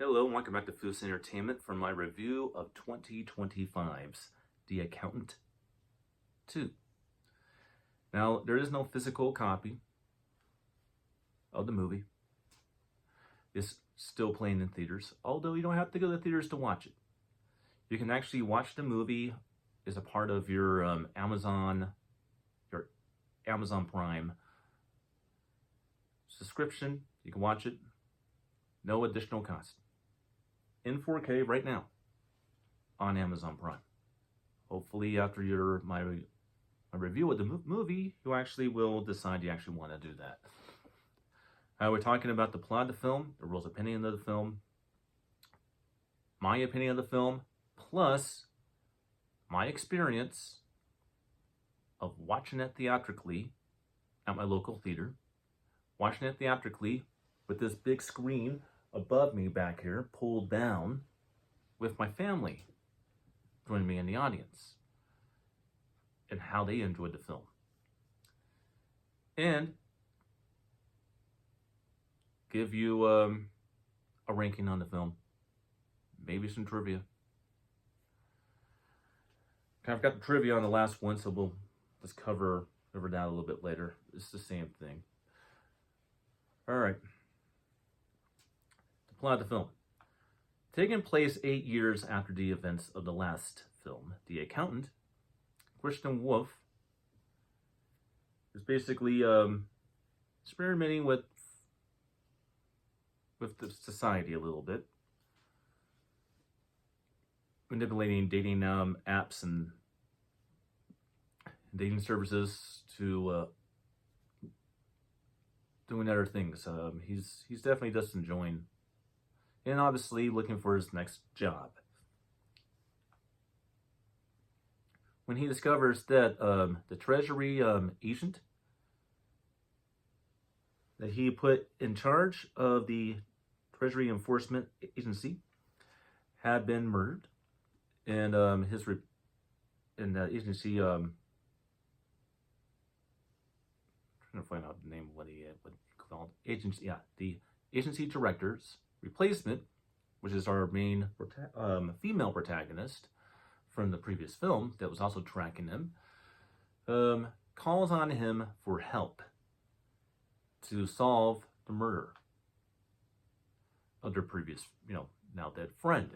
Hello, and welcome back to Foos Entertainment for my review of 2025's The Accountant 2. Now, there is no physical copy of the movie. It's still playing in theaters, although you don't have to go to the theaters to watch it. You can actually watch the movie as a part of your Amazon Prime subscription. You can watch it, no additional cost, in 4K right now on Amazon Prime. Hopefully after my review of the movie, you actually will decide you actually want to do that. We're talking about the plot of the film, the rules opinion of the film, my opinion of the film, plus my experience of watching it theatrically at my local theater, watching it theatrically with this big screen above me back here, pulled down, with my family joining me in the audience, and how they enjoyed the film. And give you a ranking on the film, maybe some trivia. Kind of got the trivia on the last one, so we'll just cover that a little bit later. It's the same thing. All right. The plot of the film. Taking place 8 years after the events of the last film, The Accountant, Christian Wolff is basically experimenting with the society a little bit, manipulating dating apps and dating services to doing other things. He's definitely just enjoying, and obviously looking for his next job. When he discovers that the Treasury agent that he put in charge of the Treasury Enforcement Agency had been murdered, and the agency trying to find out the name of what he called agency. Yeah, the agency director's replacement, which is our main female protagonist from the previous film that was also tracking him, calls on him for help to solve the murder of their previous, now dead friend.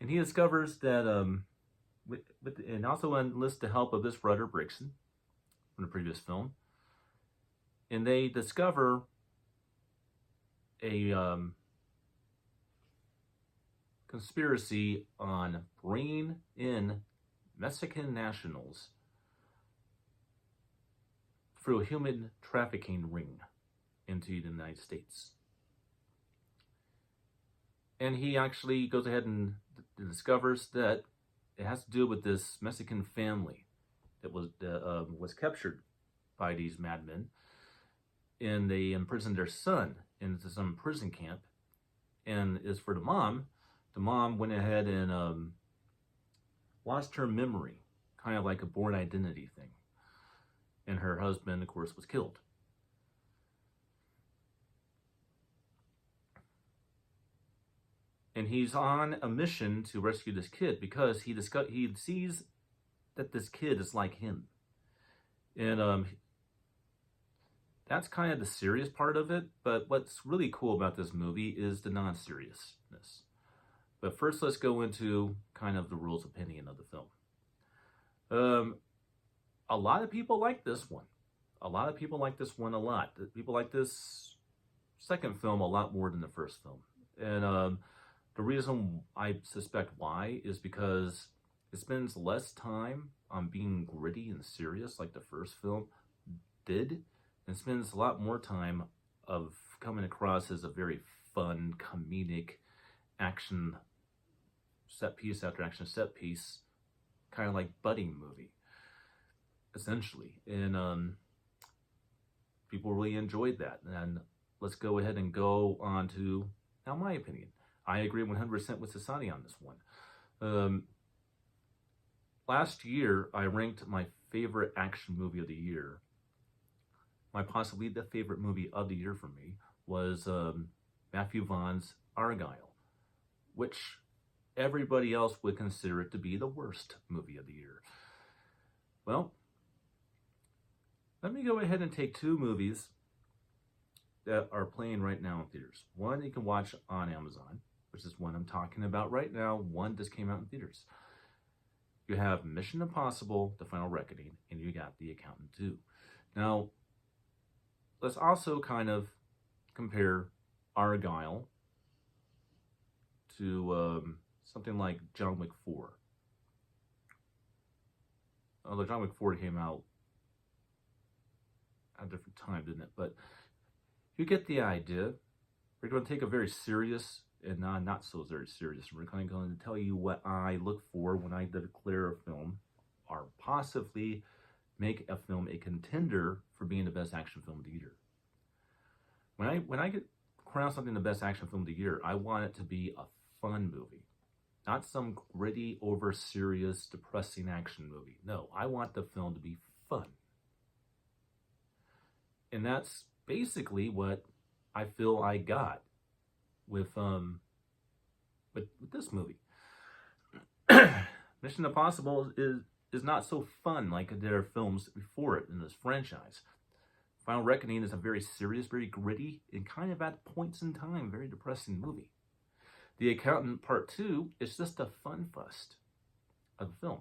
And he discovers that, and also enlists the help of his brother Brixton from the previous film. And they discover a conspiracy on bringing in Mexican nationals through a human trafficking ring into the United States. And he actually goes ahead and discovers that it has to do with this Mexican family that was captured by these madmen, and they imprisoned their son into some prison camp. And as for the mom went ahead and lost her memory, kind of like a Born Identity thing. And her husband, of course, was killed. And he's on a mission to rescue this kid because he sees that this kid is like him. And that's kind of the serious part of it, but what's really cool about this movie is the non-seriousness. But first, let's go into kind of the rules opinion of the film. A lot of people like this one. A lot of people like this one a lot. People like this second film a lot more than the first film. And the reason I suspect why is because it spends less time on being gritty and serious like the first film did, and spends a lot more time of coming across as a very fun, comedic action set piece after action set piece, kind of like budding movie, essentially. And people really enjoyed that. And let's go ahead and go on to, now, my opinion. I agree 100% with Society on this one. Last year, I ranked my favorite action movie of the year. My possibly the favorite movie of the year for me was Matthew Vaughn's Argylle, which everybody else would consider it to be the worst movie of the year. Well, let me go ahead and take two movies that are playing right now in theaters. One you can watch on Amazon, which is one I'm talking about right now. One just came out in theaters. You have Mission Impossible: The Final Reckoning, and you got The Accountant 2. Now, let's also kind of compare Argylle to something like John Wick 4. Although John Wick 4 came out at a different time, didn't it? But you get the idea. We're going to take a very serious and not so very serious. We're kind of going to tell you what I look for when I declare a film, or possibly make a film a contender for being the best action film of the year. When I get crown something the best action film of the year, I want it to be a fun movie, not some gritty, over serious, depressing action movie. No, I want the film to be fun. And that's basically what I feel I got with this movie. Mission Impossible is not so fun like their films before it in this franchise. Final Reckoning is a very serious, very gritty, and kind of at points in time, very depressing movie. The Accountant Part 2 is just a fun fest of the film.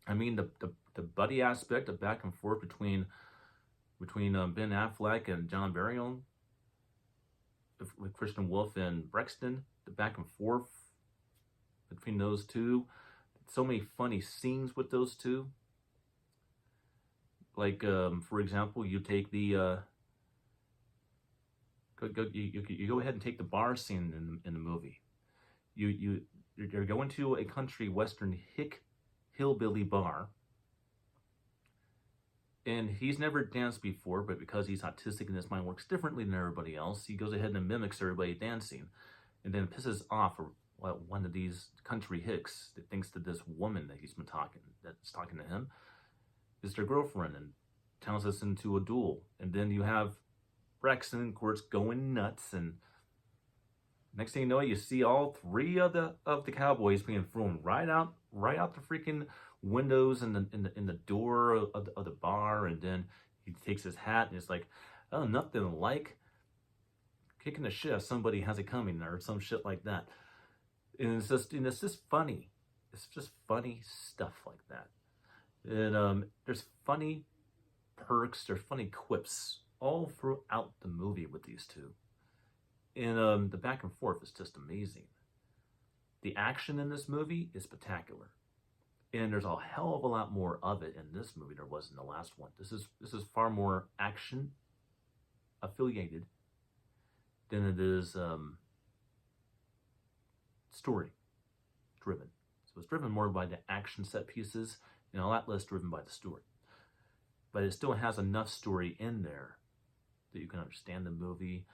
I mean, the buddy aspect of back and forth between Ben Affleck and John Barrymore, with Kristen Wiig and Brexton, the back and forth between those two. So many funny scenes with those two. Like, for example, you take the you go ahead and take the bar scene in the movie. You're going to a country western hillbilly bar, and he's never danced before, but because he's autistic and his mind works differently than everybody else, he goes ahead and mimics everybody dancing, and then pisses off one of these country hicks that thinks that this woman that's talking to him is their girlfriend, and turns us into a duel. And then you have Braxton, of course, going nuts, and next thing you know, you see all three of the cowboys being thrown right out the freaking windows in the door of the bar. And then he takes his hat and it's like, oh, nothing like kicking the shit if somebody has it coming, or some shit like that. And it's just funny. It's just funny stuff like that. And there's funny perks, there's funny quips all throughout the movie with these two. And the back and forth is just amazing. The action in this movie is spectacular. And there's a hell of a lot more of it in this movie than there was in the last one. This is far more action affiliated than it is story driven. So it's driven more by the action set pieces and a lot less driven by the story. But it still has enough story in there that you can understand the movie.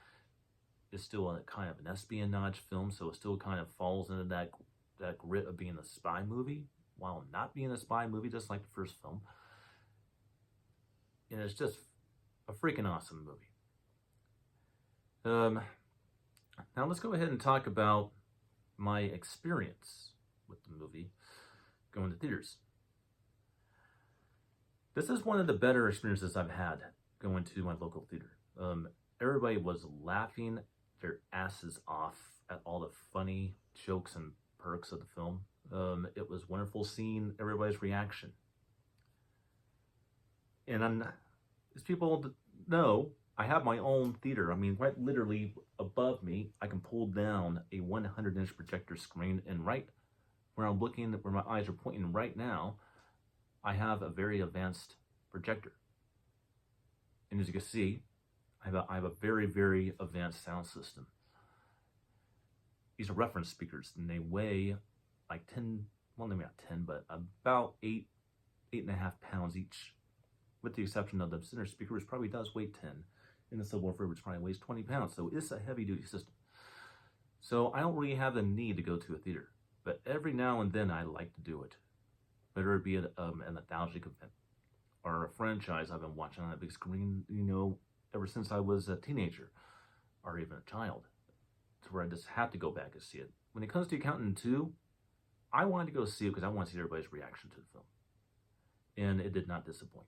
It's still a kind of an espionage film, so it still kind of falls into that grit of being a spy movie, while not being a spy movie, just like the first film. And it's just a freaking awesome movie. Now let's go ahead and talk about my experience with the movie going to theaters. This is one of the better experiences I've had going to my local theater. Everybody was laughing their asses off at all the funny jokes and perks of the film. It was wonderful seeing everybody's reaction. And as people know, I have my own theater. I mean, right literally above me, I can pull down a 100-inch projector screen, and right where I'm looking, where my eyes are pointing right now, I have a very advanced projector. And as you can see, I have a very, very advanced sound system. These are reference speakers, and they weigh like 10, well, maybe not 10, but about 8.5 pounds each, with the exception of the center speaker, which probably does weigh 10, and the subwoofer, which probably weighs 20 pounds. So it's a heavy-duty system. So I don't really have the need to go to a theater, but every now and then I like to do it, whether it be an nostalgic event or a franchise I've been watching on a big screen, ever since I was a teenager or even a child. to where I just had to go back and see it. When it comes to Accountant 2, I wanted to go see it because I want to see everybody's reaction to the film. And it did not disappoint.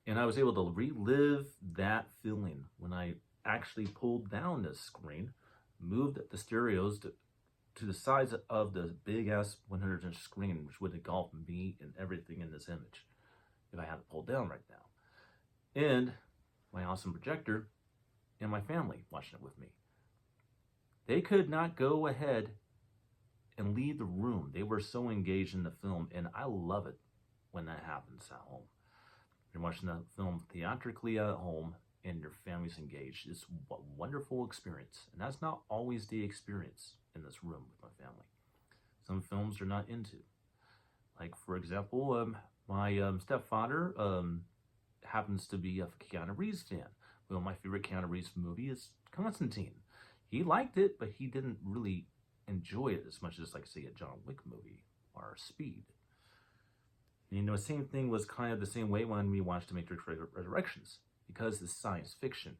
And I was able to relive that feeling when I actually pulled down the screen, moved the stereos to the size of the big-ass 100-inch screen, which would engulf me and everything in this image if I had it pulled down right now. And my awesome projector and my family watching it with me. They could not go ahead and leave the room. They were so engaged in the film, and I love it when that happens at home. You're watching the film theatrically at home and your family's engaged. It's a wonderful experience. And that's not always the experience in this room with my family. Some films they're not into. Like, for example, my stepfather happens to be a Keanu Reeves fan. Well, my favorite Keanu Reeves movie is Constantine. He liked it, but he didn't really enjoy it as much as, like, say, a John Wick movie or Speed. You know, same thing was kind of the same way when we watched The Matrix Resurrections, because it's science fiction.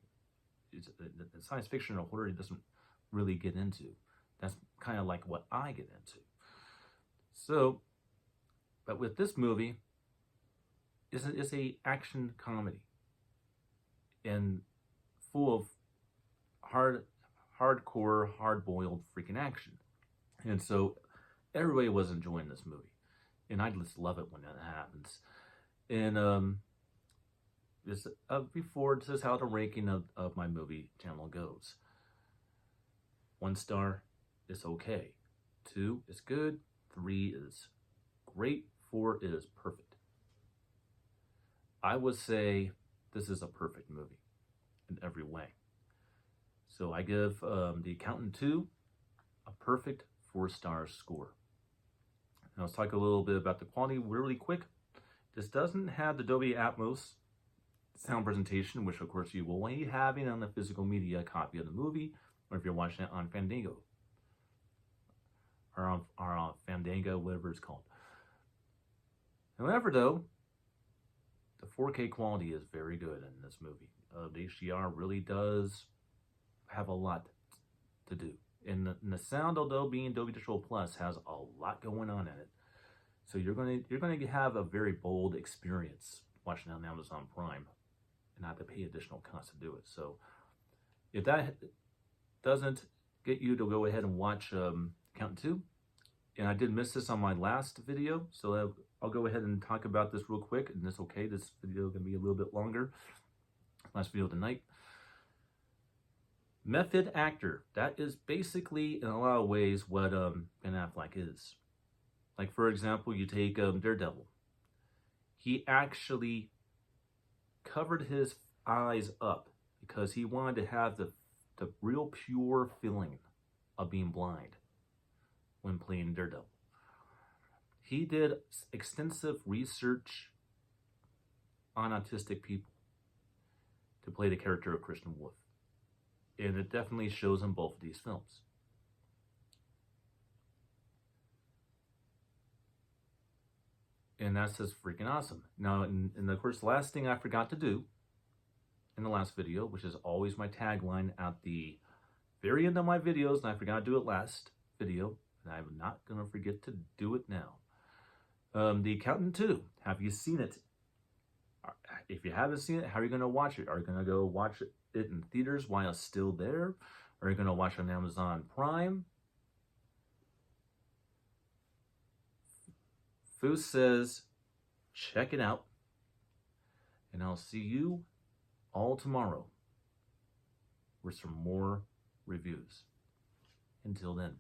The science fiction or horror doesn't really get into. That's kind of like what I get into. So, but with this movie, it's a action comedy and full of hardcore, hard-boiled freaking action. And so everybody was enjoying this movie. And I just love it when that happens. And this is how the ranking of my movie channel goes. 1 star is okay. 2 is good. 3 is great. 4 is perfect. I would say this is a perfect movie in every way. So I give The Accountant 2 a perfect 4-star score. Now let's talk a little bit about the quality really quick. This doesn't have the Dolby Atmos sound presentation, which of course you will be having on the physical media copy of the movie, or if you're watching it on Fandango, or on Fandango, whatever it's called. However, though, the 4K quality is very good in this movie. The HDR really does have a lot to do. And the sound, although being Dolby Digital Plus, has a lot going on in it. So you're going to have a very bold experience watching it on Amazon Prime and not have to pay additional costs to do it. So if that doesn't get you to go ahead and watch Accountant 2, and I did miss this on my last video, so I'll go ahead and talk about this real quick, and it's okay. This video is going to be a little bit longer. Last video of the night. Method actor. That is basically, in a lot of ways, what Ben Affleck is. Like, for example, you take Daredevil. He actually covered his eyes up because he wanted to have the real pure feeling of being blind when playing Daredevil. He did extensive research on autistic people to play the character of Christian Wolf. And it definitely shows in both of these films. And that's just freaking awesome. Now, and of course, the last thing I forgot to do in the last video, which is always my tagline at the very end of my videos, and I forgot to do it last video, and I'm not going to forget to do it now. The Accountant 2. Have you seen it? If you haven't seen it, how are you going to watch it? Are you going to go watch it in theaters while it's still there? Or are you going to watch it on Amazon Prime? Foos says, check it out. And I'll see you all tomorrow with some more reviews. Until then.